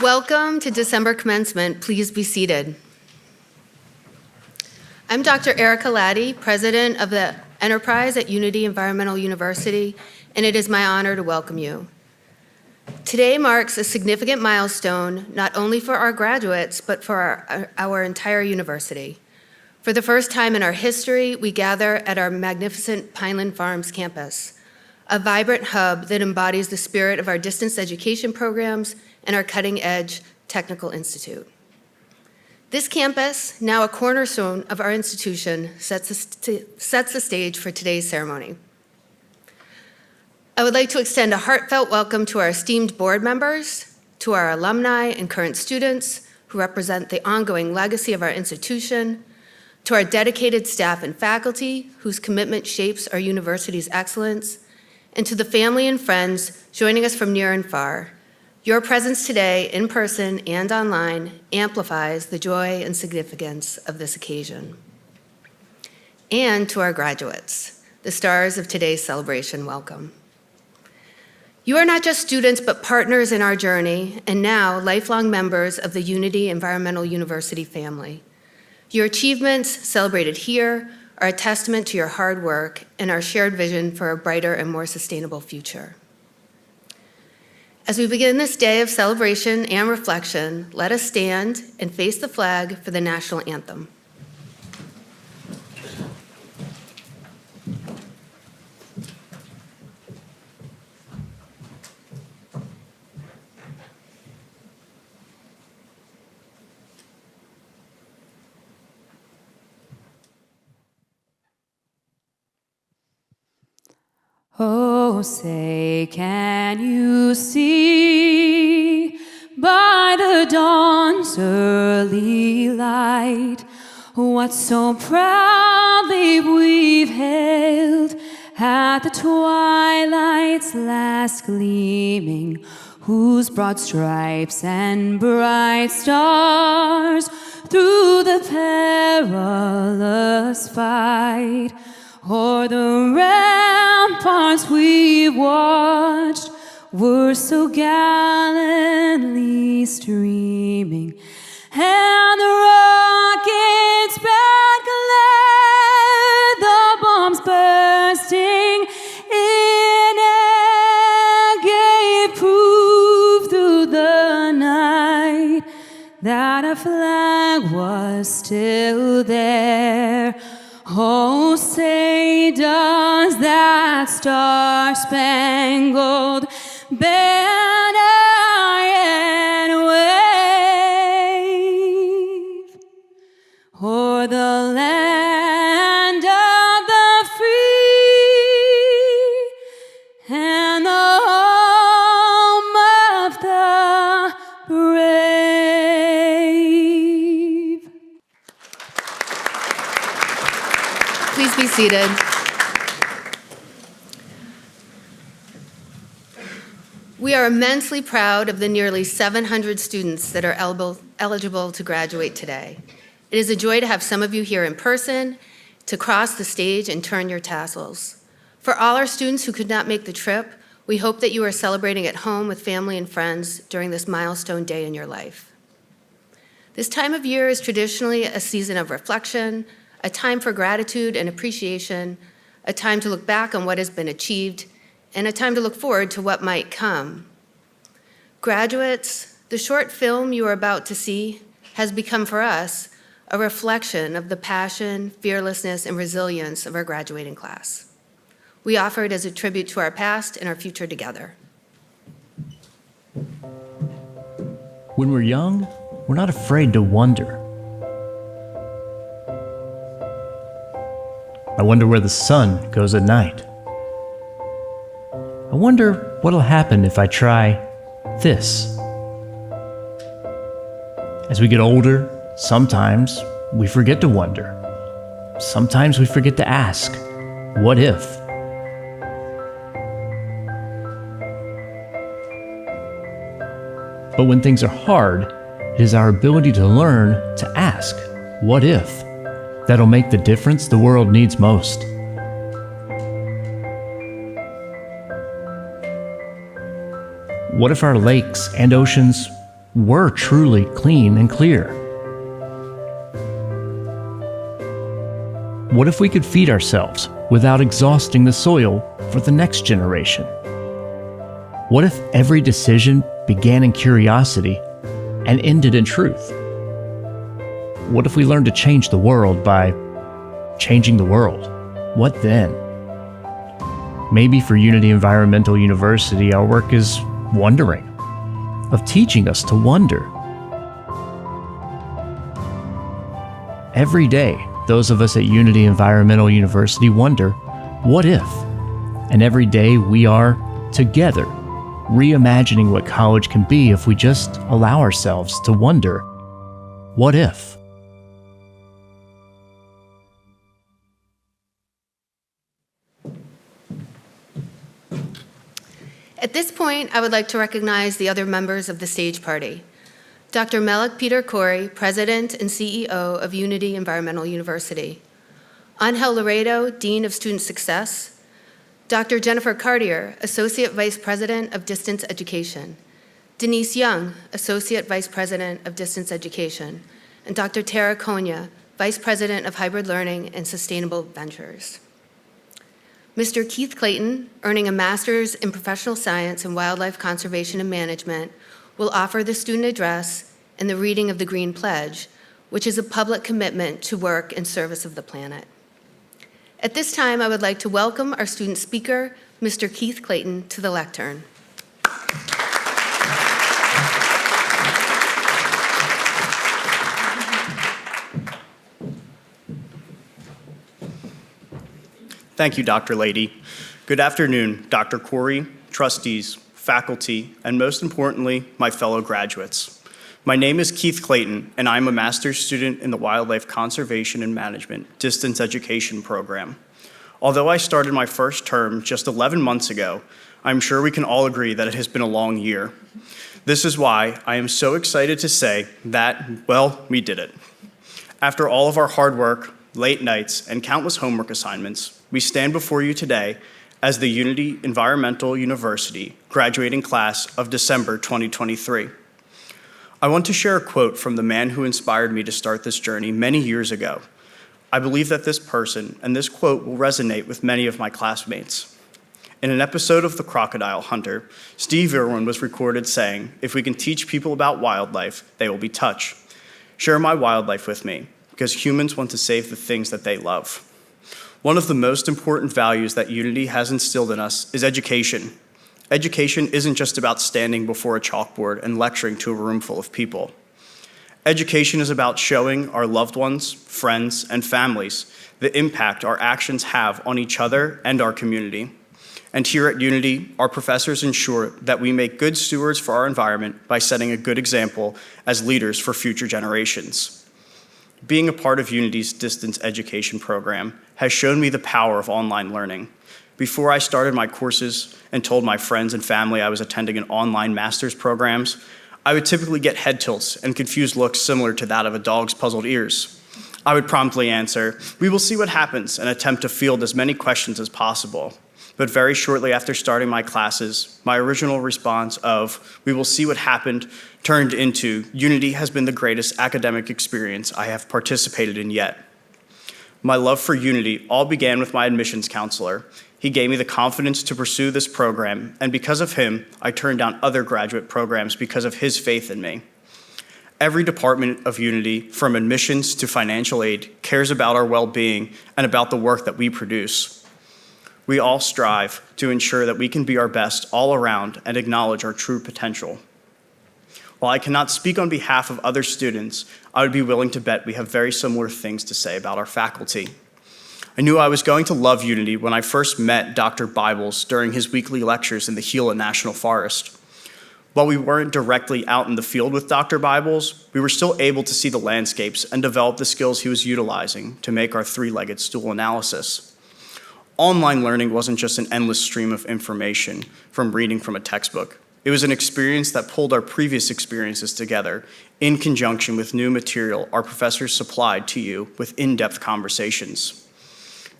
Welcome to December Commencement. Please be seated. I'm Dr. Erica Laddie, President of the Enterprise at Unity Environmental University, and it is my honor to welcome you. Today marks a significant milestone, not only for our graduates, but for our entire university. For the first time in our history, we gather at our magnificent Pineland Farms campus, a vibrant hub that embodies the spirit of our distance education programs and our cutting-edge technical institute. This campus, now a cornerstone of our institution, sets the stage for today's ceremony. I would like to extend a heartfelt welcome to our esteemed board members, to our alumni and current students who represent the ongoing legacy of our institution, to our dedicated staff and faculty whose commitment shapes our university's excellence, and to the family and friends joining us from near and far. Your presence today, in person and online, amplifies the joy and significance of this occasion. And to our graduates, the stars of today's celebration, welcome. You are not just students, but partners in our journey, and now lifelong members of the Unity Environmental University family. Your achievements, celebrated here, are a testament to your hard work and our shared vision for a brighter and more sustainable future. As we begin this day of celebration and reflection, let us stand and face the flag for the national anthem. Oh, say, can you see by the dawn's early light what so proudly we've hailed at the twilight's last gleaming, whose broad stripes and bright stars through the perilous fight o'er the ramparts we watched were so gallantly streaming, and the rockets' red glare, the bombs bursting in air, gave proof through the night that our flag was still there. Oh, say, does that star-spangled banner yet wave o'er the land of the free and the home of the brave? Please be seated. We are immensely proud of the nearly 700 students that are eligible to graduate today. It is a joy to have some of you here in person, to cross the stage and turn your tassels. For all our students who could not make the trip, we hope that you are celebrating at home with family and friends during this milestone day in your life. This time of year is traditionally a season of reflection, a time for gratitude and appreciation, a time to look back on what has been achieved, and a time to look forward to what might come. Graduates, the short film you are about to see has become for us a reflection of the passion, fearlessness, and resilience of our graduating class. We offer it as a tribute to our past and our future together. When we're young, we're not afraid to wonder. I wonder where the sun goes at night. I wonder what'll happen if I try this. As we get older, sometimes we forget to wonder. Sometimes we forget to ask, what if? But when things are hard, it is our ability to learn to ask, what if? That'll make the difference the world needs most. What if our lakes and oceans were truly clean and clear? What if we could feed ourselves without exhausting the soil for the next generation? What if every decision began in curiosity and ended in truth? What if we learned to change the world by changing the world? What then? Maybe for Unity Environmental University, our work is wondering, of teaching us to wonder. Every day, those of us at Unity Environmental University wonder, what if? And every day we are, together, reimagining what college can be if we just allow ourselves to wonder, what if? At this point, I would like to recognize the other members of the stage party. Dr. Melik Peter Khoury, President and CEO of Unity Environmental University. Angel Laredo, Dean of Student Success. Dr. Jennifer Cartier, Associate Vice President of Distance Education. Denise Young, Associate Vice President of Distance Education. And Dr. Tara Konya, Vice President of Hybrid Learning and Sustainable Ventures. Mr. Keith Clayton, earning a master's in professional science and wildlife conservation and management, will offer the student address and the reading of the Green Pledge, which is a public commitment to work in service of the planet. At this time, I would like to welcome our student speaker, Mr. Keith Clayton, to the lectern. Thank you, Dr. Lady. Good afternoon, Dr. Khoury, trustees, faculty, and most importantly, my fellow graduates. My name is Keith Clayton, and I'm a master's student in the Wildlife Conservation and Management Distance Education program. Although I started my first term just 11 months ago, I'm sure we can all agree that it has been a long year. This is why I am so excited to say that, well, we did it. After all of our hard work, late nights, and countless homework assignments, we stand before you today as the Unity Environmental University graduating class of December 2023. I want to share a quote from the man who inspired me to start this journey many years ago. I believe that this person and this quote will resonate with many of my classmates. In an episode of The Crocodile Hunter, Steve Irwin was recorded saying, "If we can teach people about wildlife, they will be touched. Share my wildlife with me, because humans want to save the things that they love." One of the most important values that Unity has instilled in us is education. Education isn't just about standing before a chalkboard and lecturing to a room full of people. Education is about showing our loved ones, friends, and families the impact our actions have on each other and our community. And here at Unity, our professors ensure that we make good stewards for our environment by setting a good example as leaders for future generations. Being a part of Unity's distance education program has shown me the power of online learning. Before I started my courses and told my friends and family I was attending an online master's programs, I would typically get head tilts and confused looks similar to that of a dog's puzzled ears. I would promptly answer, "We will see what happens," and attempt to field as many questions as possible. But very shortly after starting my classes, my original response of, "We will see what happened," turned into, "Unity has been the greatest academic experience I have participated in yet." My love for Unity all began with my admissions counselor. He gave me the confidence to pursue this program, and because of him, I turned down other graduate programs because of his faith in me. Every department of Unity, from admissions to financial aid, cares about our well-being and about the work that we produce. We all strive to ensure that we can be our best all around and acknowledge our true potential. While I cannot speak on behalf of other students, I would be willing to bet we have very similar things to say about our faculty. I knew I was going to love Unity when I first met Dr. Bibles during his weekly lectures in the Gila National Forest. While we weren't directly out in the field with Dr. Bibles, we were still able to see the landscapes and develop the skills he was utilizing to make our three-legged stool analysis. Online learning wasn't just an endless stream of information from reading from a textbook. It was an experience that pulled our previous experiences together in conjunction with new material our professors supplied to you with in-depth conversations.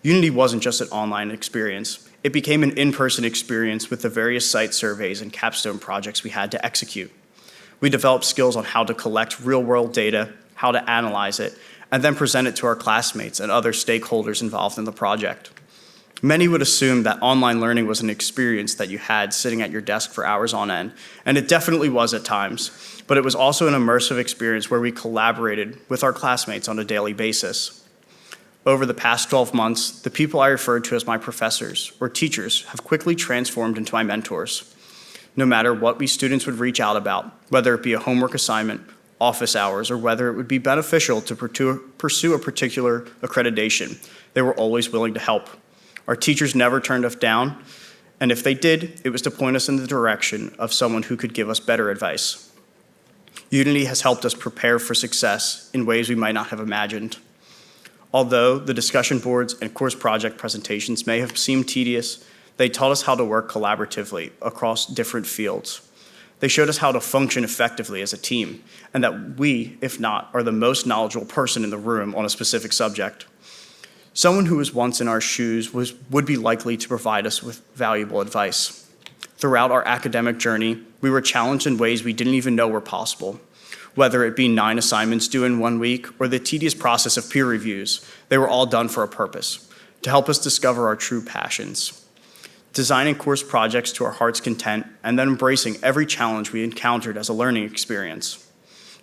Unity wasn't just an online experience. it became an in-person experience with the various site surveys and capstone projects we had to execute. We developed skills on how to collect real-world data, how to analyze it, and then present it to our classmates and other stakeholders involved in the project. Many would assume that online learning was an experience that you had sitting at your desk for hours on end, and it definitely was at times, but it was also an immersive experience where we collaborated with our classmates on a daily basis. Over the past 12 months, the people I referred to as my professors or teachers have quickly transformed into my mentors. No matter what we students would reach out about, whether it be a homework assignment, office hours, or whether it would be beneficial to pursue a particular accreditation, they were always willing to help. Our teachers never turned us down, and if they did, it was to point us in the direction of someone who could give us better advice. Unity has helped us prepare for success in ways we might not have imagined. Although the discussion boards and course project presentations may have seemed tedious, they taught us how to work collaboratively across different fields. They showed us how to function effectively as a team, and that we, if not, are the most knowledgeable person in the room on a specific subject. Someone who was once in our shoes would be likely to provide us with valuable advice. Throughout our academic journey, we were challenged in ways we didn't even know were possible. Whether it be 9 assignments due in 1 week or the tedious process of peer reviews, they were all done for a purpose, to help us discover our true passions. Designing course projects to our heart's content and then embracing every challenge we encountered as a learning experience.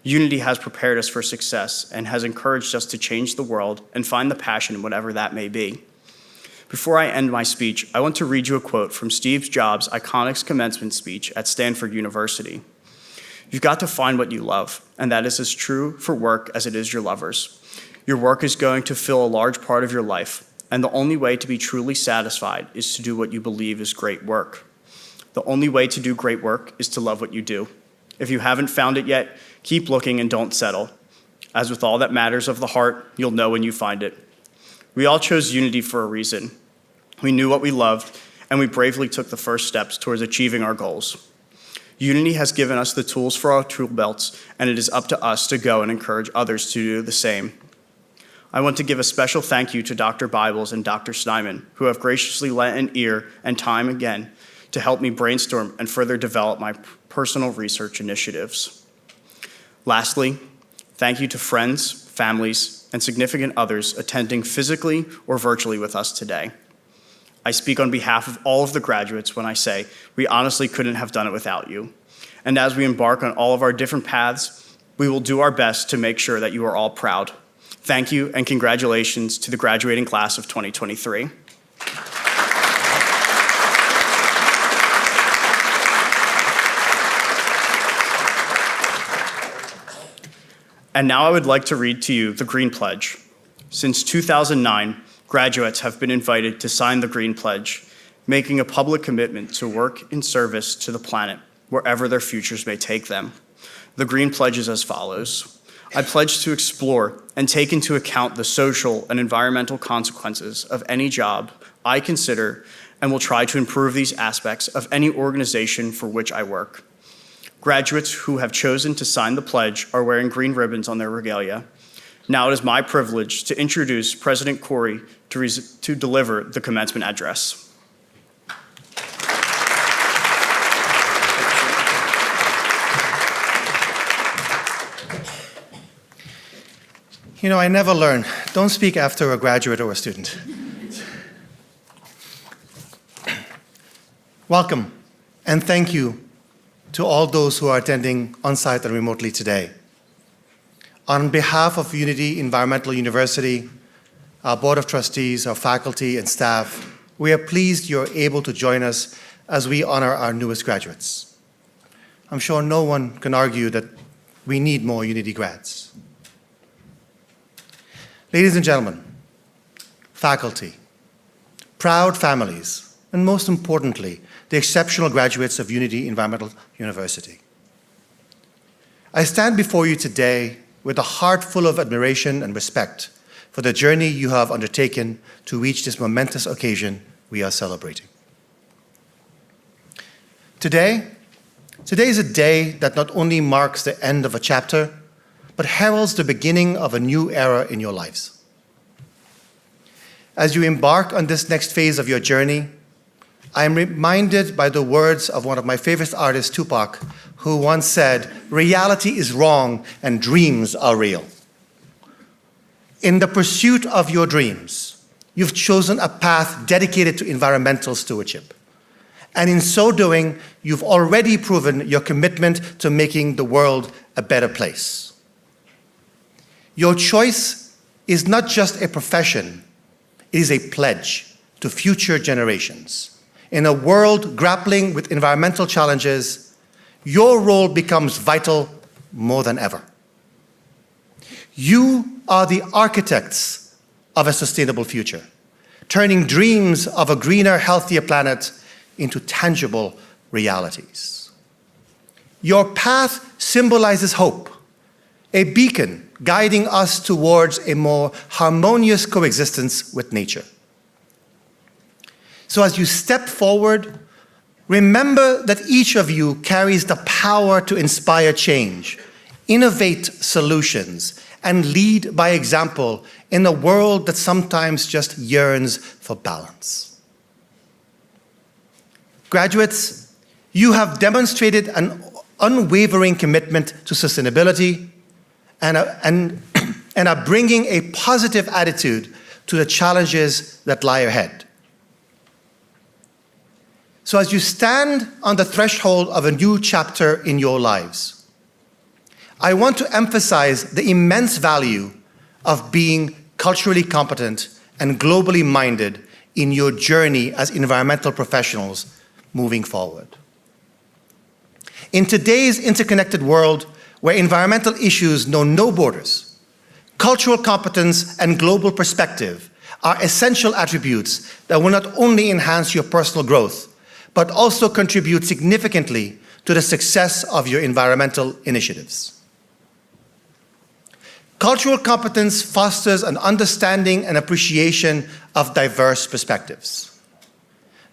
Unity has prepared us for success and has encouraged us to change the world and find the passion, whatever that may be. Before I end my speech, I want to read you a quote from Steve Jobs' iconic commencement speech at Stanford University. "You've got to find what you love, and that is as true for work as it is your lovers. Your work is going to fill a large part of your life, and the only way to be truly satisfied is to do what you believe is great work. The only way to do great work is to love what you do. If you haven't found it yet, keep looking and don't settle. As with all that matters of the heart, you'll know when you find it." We all chose Unity for a reason. We knew what we loved, and we bravely took the first steps towards achieving our goals. Unity has given us the tools for our tool belts, and it is up to us to go and encourage others to do the same. I want to give a special thank you to Dr. Bibles and Dr. Steinman, who have graciously lent an ear and time again to help me brainstorm and further develop my personal research initiatives. Lastly, thank you to friends, families, and significant others attending physically or virtually with us today. I speak on behalf of all of the graduates when I say we honestly couldn't have done it without you. And as we embark on all of our different paths, we will do our best to make sure that you are all proud. Thank you and congratulations to the graduating class of 2023. And now I would like to read to you the Green Pledge. Since 2009, graduates have been invited to sign the Green Pledge, making a public commitment to work in service to the planet, wherever their futures may take them. The Green Pledge is as follows. I pledge to explore and take into account the social and environmental consequences of any job I consider and will try to improve these aspects of any organization for which I work. Graduates who have chosen to sign the pledge are wearing green ribbons on their regalia. Now it is my privilege to introduce President Khoury to deliver the commencement address. You know, I never learn. Don't speak after a graduate or a student. Welcome, and thank you to all those who are attending on-site and remotely today. On behalf of Unity Environmental University, our Board of Trustees, our faculty and staff, we are pleased you're able to join us as we honor our newest graduates. I'm sure no one can argue that we need more Unity grads. Ladies and gentlemen, faculty, proud families, and most importantly, the exceptional graduates of Unity Environmental University. I stand before you today with a heart full of admiration and respect for the journey you have undertaken to reach this momentous occasion we are celebrating. Today is a day that not only marks the end of a chapter, but heralds the beginning of a new era in your lives. As you embark on this next phase of your journey, I am reminded by the words of one of my favorite artists, Tupac, who once said, "Reality is wrong and dreams are real." In the pursuit of your dreams, you've chosen a path dedicated to environmental stewardship. And in so doing, you've already proven your commitment to making the world a better place. Your choice is not just a profession, it is a pledge to future generations. In a world grappling with environmental challenges, your role becomes vital more than ever. You are the architects of a sustainable future, turning dreams of a greener, healthier planet into tangible realities. Your path symbolizes hope, a beacon guiding us towards a more harmonious coexistence with nature. So as you step forward, remember that each of you carries the power to inspire change, innovate solutions, and lead by example in a world that sometimes just yearns for balance. Graduates, you have demonstrated an unwavering commitment to sustainability and are bringing a positive attitude to the challenges that lie ahead. So as you stand on the threshold of a new chapter in your lives, I want to emphasize the immense value of being culturally competent and globally minded in your journey as environmental professionals moving forward. In today's interconnected world, where environmental issues know no borders, cultural competence and global perspective are essential attributes that will not only enhance your personal growth, but also contribute significantly to the success of your environmental initiatives. Cultural competence fosters an understanding and appreciation of diverse perspectives.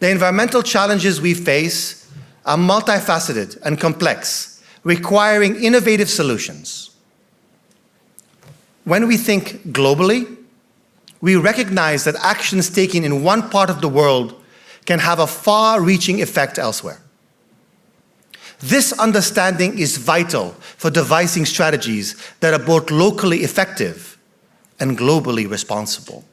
The environmental challenges we face are multifaceted and complex, requiring innovative solutions. When we think globally, we recognize that actions taken in one part of the world can have a far-reaching effect elsewhere. This understanding is vital for devising strategies that are both locally effective and globally responsible.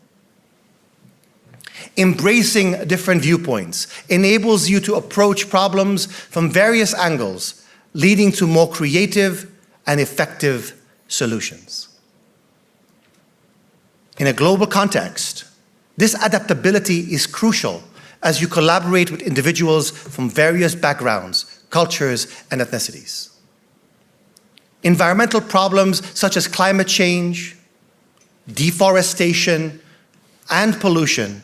Embracing different viewpoints enables you to approach problems from various angles, leading to more creative and effective solutions. In a global context, this adaptability is crucial as you collaborate with individuals from various backgrounds, cultures, and ethnicities. Environmental problems such as climate change, deforestation, and pollution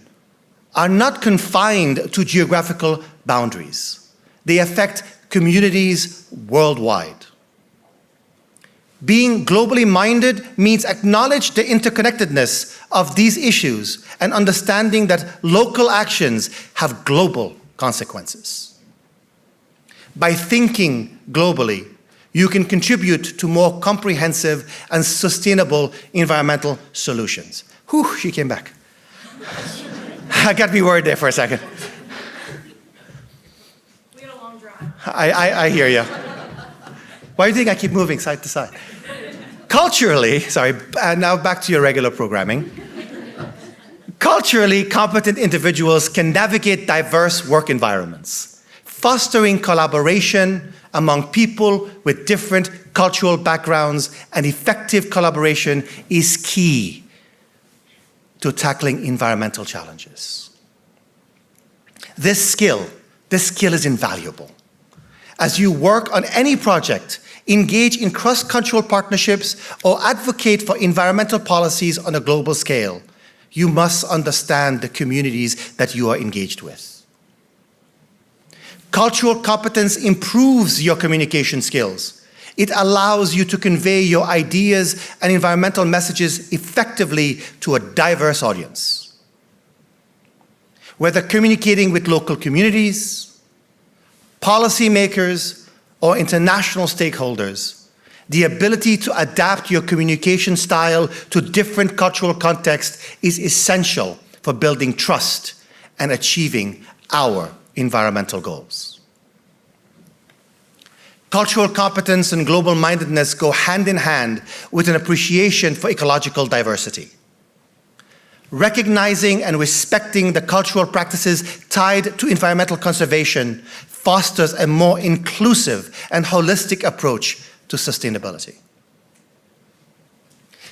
are not confined to geographical boundaries. They affect communities worldwide. Being globally minded means acknowledge the interconnectedness of these issues and understanding that local actions have global consequences. By thinking globally, you can contribute to more comprehensive and sustainable environmental solutions. Whew, she came back. I got me worried there for a second. We had a long drive. I hear you. Why do you think I keep moving side to side? Culturally, now back to your regular programming. Culturally competent individuals can navigate diverse work environments, fostering collaboration among people with different cultural backgrounds, and effective collaboration is key to tackling environmental challenges. This skill is invaluable. As you work on any project, engage in cross-cultural partnerships, or advocate for environmental policies on a global scale, you must understand the communities that you are engaged with. Cultural competence improves your communication skills. It allows you to convey your ideas and environmental messages effectively to a diverse audience. Whether communicating with local communities, policymakers, or international stakeholders, the ability to adapt your communication style to different cultural contexts is essential for building trust and achieving our environmental goals. Cultural competence and global mindedness go hand in hand with an appreciation for ecological diversity. Recognizing and respecting the cultural practices tied to environmental conservation fosters a more inclusive and holistic approach to sustainability.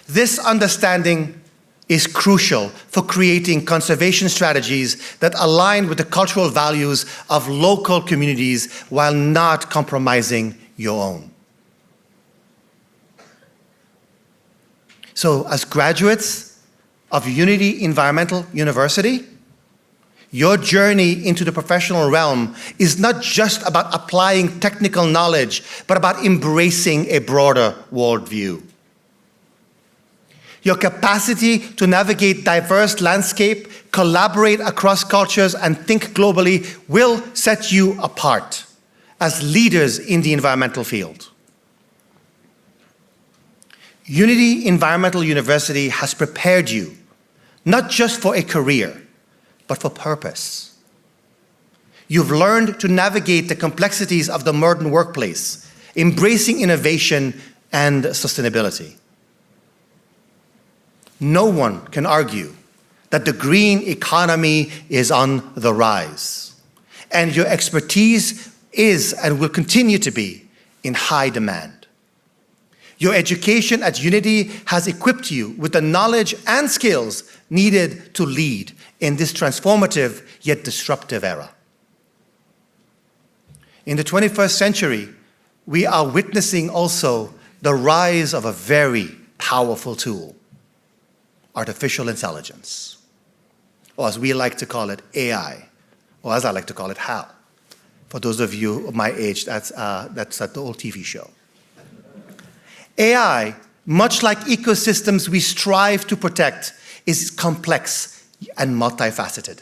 This understanding is crucial for creating conservation strategies that align with the cultural values of local communities while not compromising your own. So, as graduates of Unity Environmental University, your journey into the professional realm is not just about applying technical knowledge, but about embracing a broader worldview. Your capacity to navigate diverse landscape, collaborate across cultures, and think globally will set you apart as leaders in the environmental field. Unity Environmental University has prepared you not just for a career, but for purpose. You've learned to navigate the complexities of the modern workplace, embracing innovation and sustainability. No one can argue that the green economy is on the rise, and your expertise is and will continue to be in high demand. Your education at Unity has equipped you with the knowledge and skills needed to lead in this transformative yet disruptive era. In the 21st century, we are witnessing also the rise of a very powerful tool, artificial intelligence, or as we like to call it, AI, or as I like to call it, HAL. For those of you of my age, that's the old TV show. AI, much like ecosystems we strive to protect, is complex and multifaceted.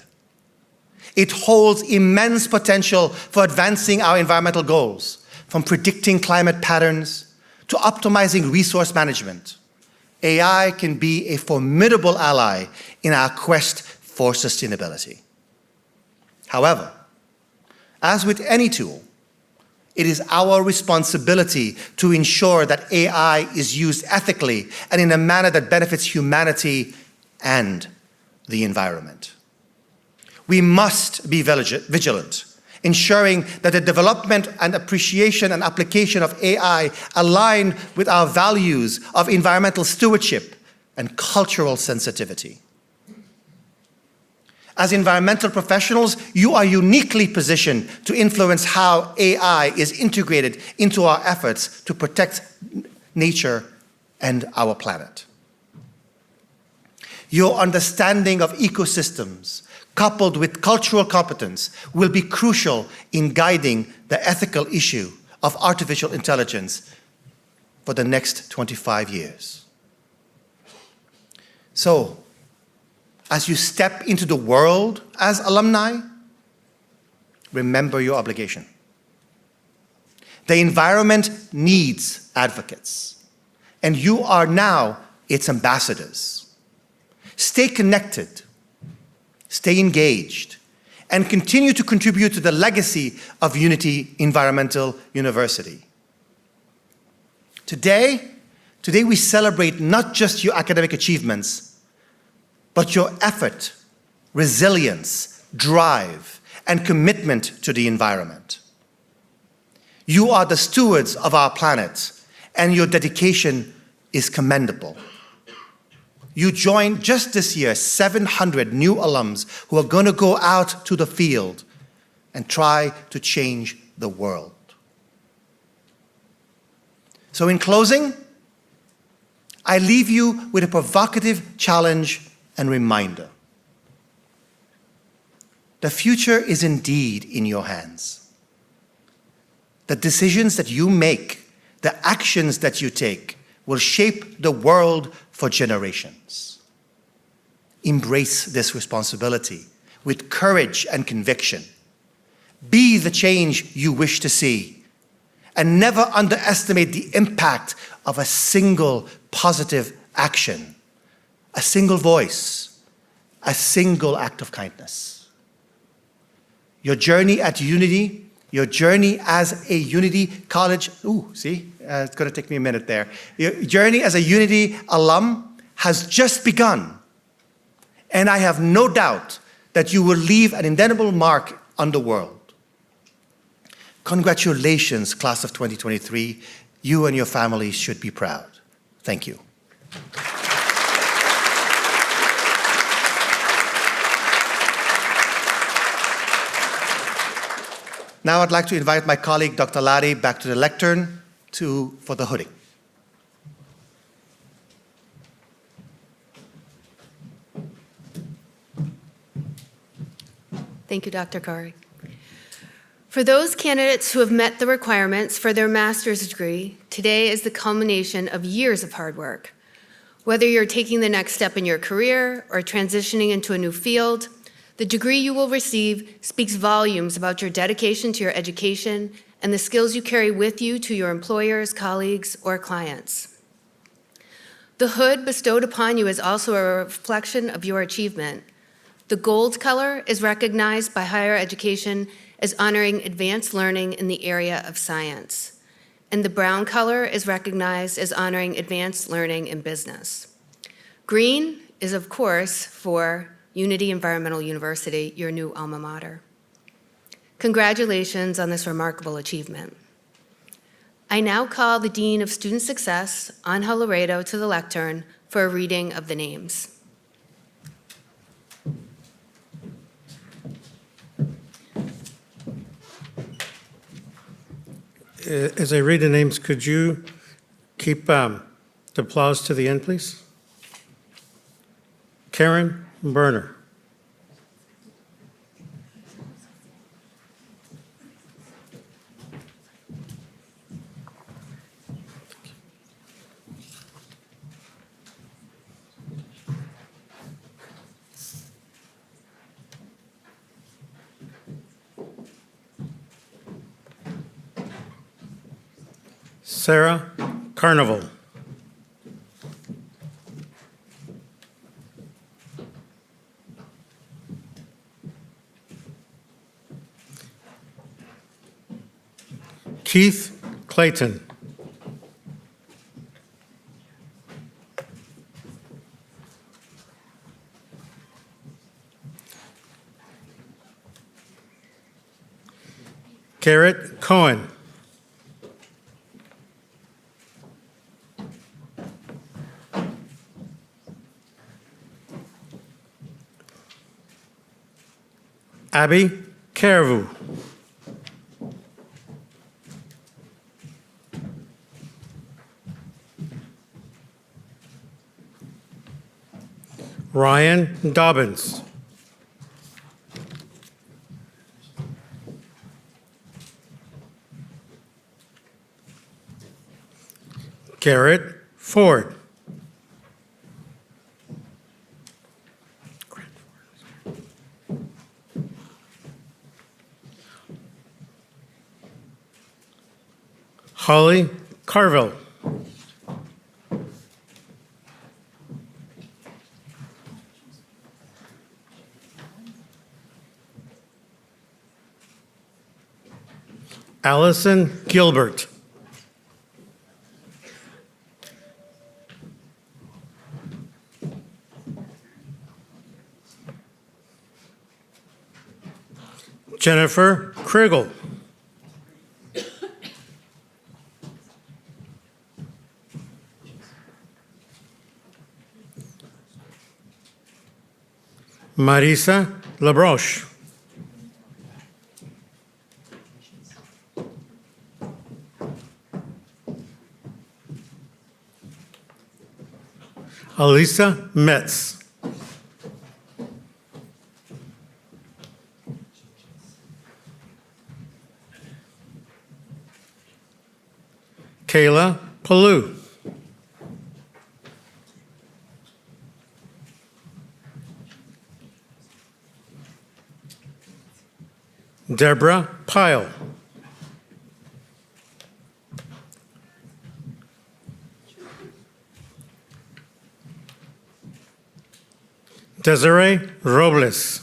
It holds immense potential for advancing our environmental goals, from predicting climate patterns to optimizing resource management. AI can be a formidable ally in our quest for sustainability. However, as with any tool, it is our responsibility to ensure that AI is used ethically and in a manner that benefits humanity and the environment. We must be vigilant, ensuring that the development and appreciation and application of AI align with our values of environmental stewardship and cultural sensitivity. As environmental professionals, you are uniquely positioned to influence how AI is integrated into our efforts to protect nature and our planet. Your understanding of ecosystems, coupled with cultural competence, will be crucial in guiding the ethical issue of artificial intelligence for the next 25 years. So, as you step into the world as alumni, remember your obligation. The environment needs advocates, and you are now its ambassadors. Stay connected, stay engaged, and continue to contribute to the legacy of Unity Environmental University. Today we celebrate not just your academic achievements, but your effort, resilience, drive, and commitment to the environment. You are the stewards of our planet, and your dedication is commendable. You joined just this year 700 new alums who are going to go out to the field and try to change the world. So in closing, I leave you with a provocative challenge and reminder. The future is indeed in your hands. The decisions that you make, the actions that you take, will shape the world for generations. Embrace this responsibility with courage and conviction. Be the change you wish to see, and never underestimate the impact of a single positive action, a single voice, a single act of kindness. your journey at Unity, your journey as a Unity College, it's going to take me a minute there. Your journey as a Unity alum has just begun. And I have no doubt that you will leave an indelible mark on the world. Congratulations, class of 2023. You and your families should be proud. Thank you. Now I'd like to invite my colleague, Dr. Larry, back to the lectern for the hooding. Thank you, Dr. Khoury. For those candidates who have met the requirements for their master's degree, today is the culmination of years of hard work. Whether you're taking the next step in your career or transitioning into a new field, the degree you will receive speaks volumes about your dedication to your education and the skills you carry with you to your employers, colleagues, or clients. The hood bestowed upon you is also a reflection of your achievement. The gold color is recognized by higher education as honoring advanced learning in the area of science, and the brown color is recognized as honoring advanced learning in business. Green is, of course, for Unity Environmental University, your new alma mater. Congratulations on this remarkable achievement. I now call the Dean of Student Success, Angel Laredo, to the lectern for a reading of the names. As I read the names, could you keep the applause to the end, please? Karen Berner. Sarah Carnival. Keith Clayton. Garrett Cohen. Abby Caravu. Ryan Dobbins. Garrett Ford. Holly Carville. Allison Gilbert. Jennifer Krigel. Marisa Labroche. Alisa Metz. Kayla Palou. Deborah Pyle. Desiree Robles.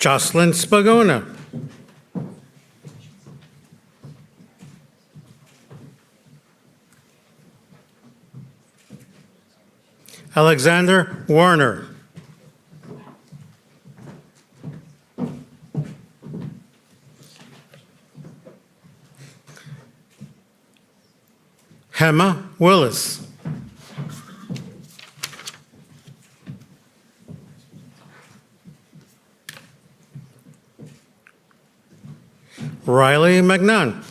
Jocelyn Spagona. Alexander Warner. Hema Willis. Riley McNunn.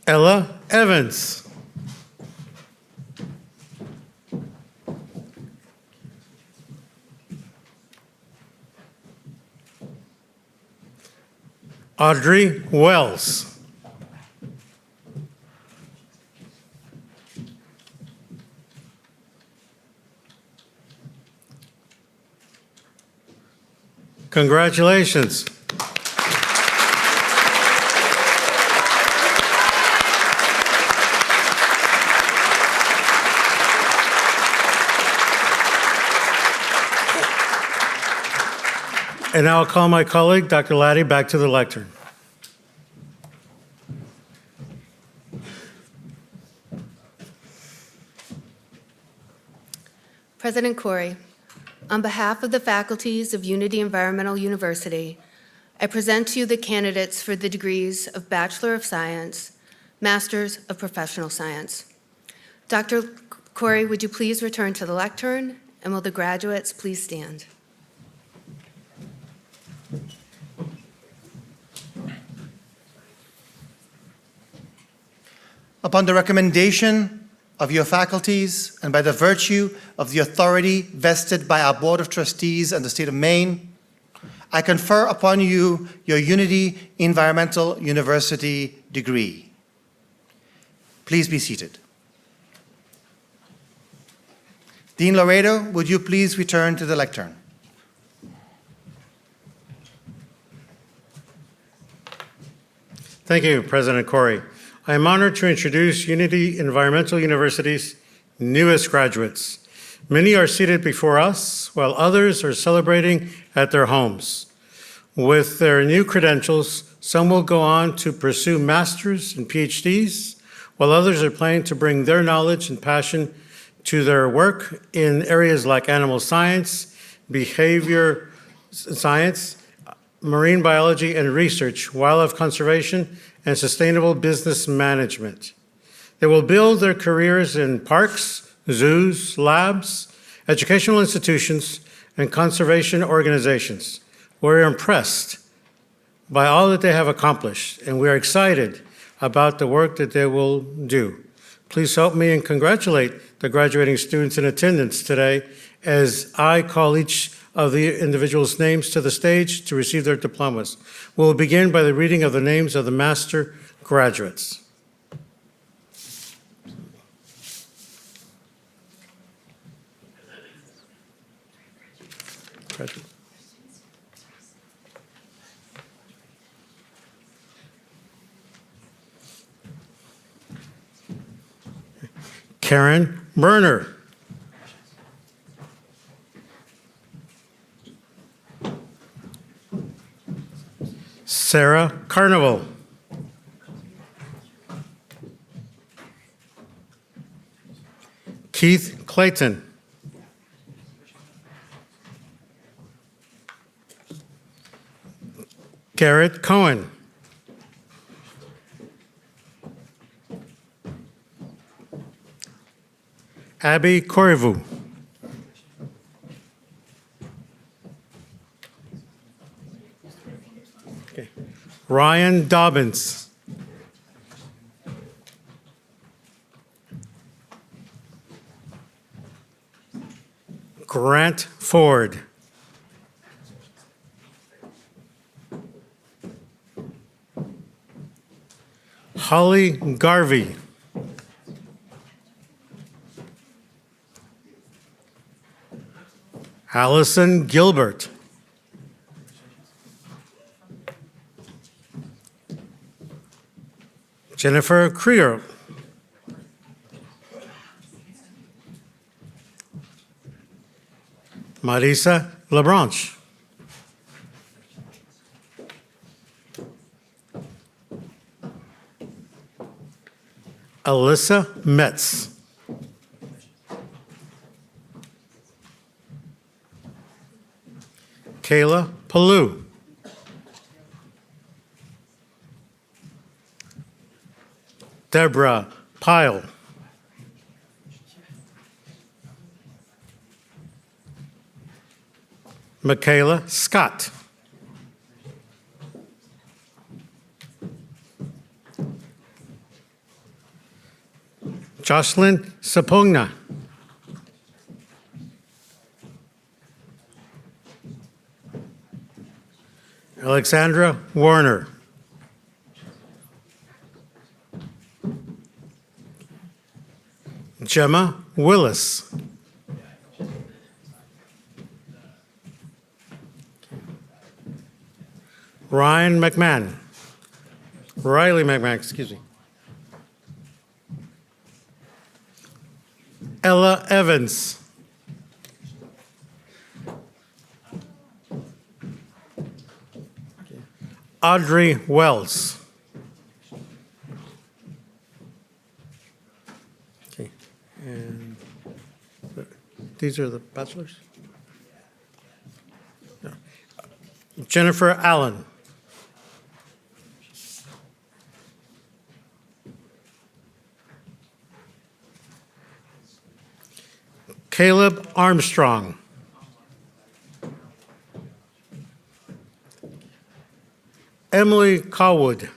Ella Evans. Audrey Wells. Congratulations. And now I'll call my colleague, Dr. Laddie, back to the lectern. President Khoury, on behalf of the faculties of Unity Environmental University, I present to you the candidates for the degrees of Bachelor of Science, Masters of Professional Science. Dr. Khoury, would you please return to the lectern, and will the graduates please stand? Upon the recommendation of your faculties and by the virtue of the authority vested by our Board of Trustees and the state of Maine, I confer upon you your Unity Environmental University degree. Please be seated. Dean Laredo, would you please return to the lectern? Thank you, President Khoury. I am honored to introduce Unity Environmental University's newest graduates. Many are seated before us, while others are celebrating at their homes. With their new credentials, some will go on to pursue masters and PhDs, while others are planning to bring their knowledge and passion to their work in areas like animal science, behavior science, marine biology and research, wildlife conservation, and sustainable business management. They will build their careers in parks, zoos, labs, educational institutions, and conservation organizations. We're impressed by all that they have accomplished, and we are excited about the work that they will do. Please help me and congratulate the graduating students in attendance today as I call each of the individuals' names to the stage to receive their diplomas. We'll begin by the reading of the names of the master graduates. Karen Berner. Sarah Carnival. Keith Clayton. Garrett Cohen. Abby Corriveau. Ryan Dobbins. Grant Ford. Holly Garvey. Allison Gilbert. Jennifer Khoury. Marisa Lebranche. Alyssa Metz. Kayla Palou. Deborah Pyle. Michaela Scott. Jocelyn Sapogna. Alexandra Warner. Gemma Willis. Ryan McMahon. Riley McMahon, excuse me. Ella Evans. Audrey Wells. Okay, and these are the bachelors? No. Jennifer Allen. Caleb Armstrong. Emily Cowwood.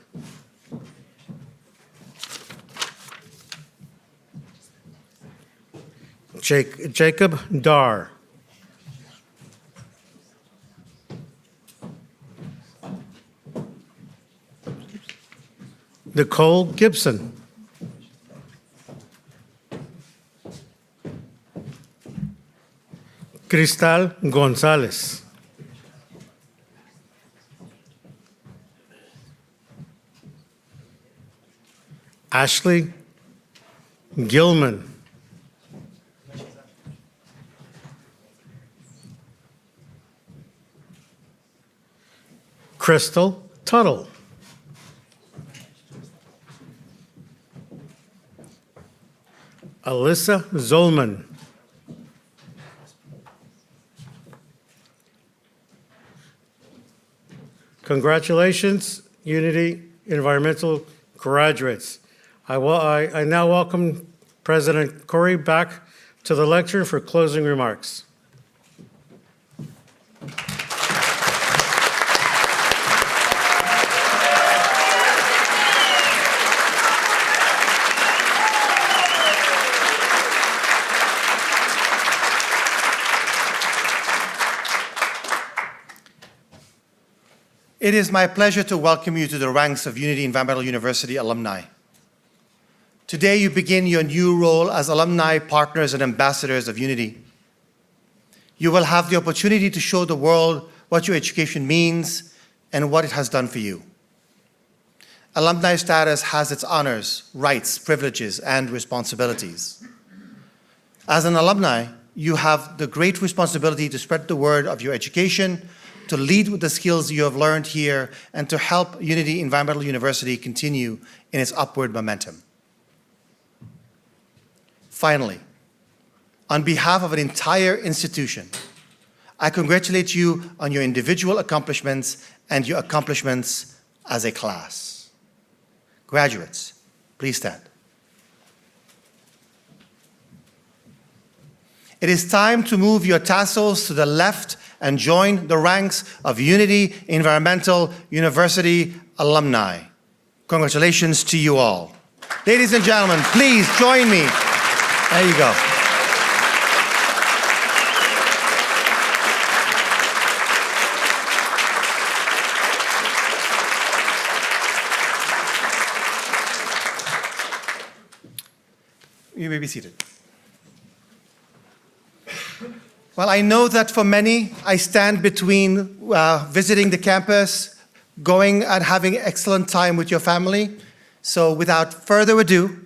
Jacob Dar. Nicole Gibson. Cristal Gonzalez. Ashley Gilman. Crystal Tuttle. Alyssa Zolman. Congratulations, Unity Environmental graduates. I now welcome President Khoury back to the lectern for closing remarks. It is my pleasure to welcome you to the ranks of Unity Environmental University alumni. Today, you begin your new role as alumni, partners, and ambassadors of Unity. You will have the opportunity to show the world what your education means and what it has done for you. Alumni status has its honors, rights, privileges, and responsibilities. As an alumni, you have the great responsibility to spread the word of your education, to lead with the skills you have learned here, and to help Unity Environmental University continue in its upward momentum. Finally, on behalf of an entire institution, I congratulate you on your individual accomplishments and your accomplishments as a class. Graduates, please stand. It is time to move your tassels to the left and join the ranks of Unity Environmental University alumni. Congratulations to you all. Ladies and gentlemen, please join me. There you go. You may be seated. Well, I know that for many, I stand between visiting the campus, going and having excellent time with your family, So without further ado,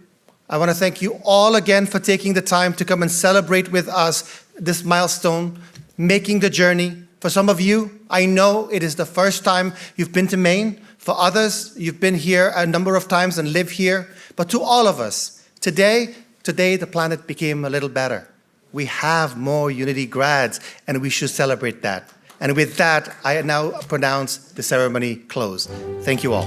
I want to thank you all again for taking the time to come and celebrate with us this milestone, making the journey. For some of you, I know it is the first time you've been to Maine. For others, you've been here a number of times and live here. But to all of us, today the planet became a little better. We have more Unity grads, and we should celebrate that. And with that, I now pronounce the ceremony closed. Thank you all.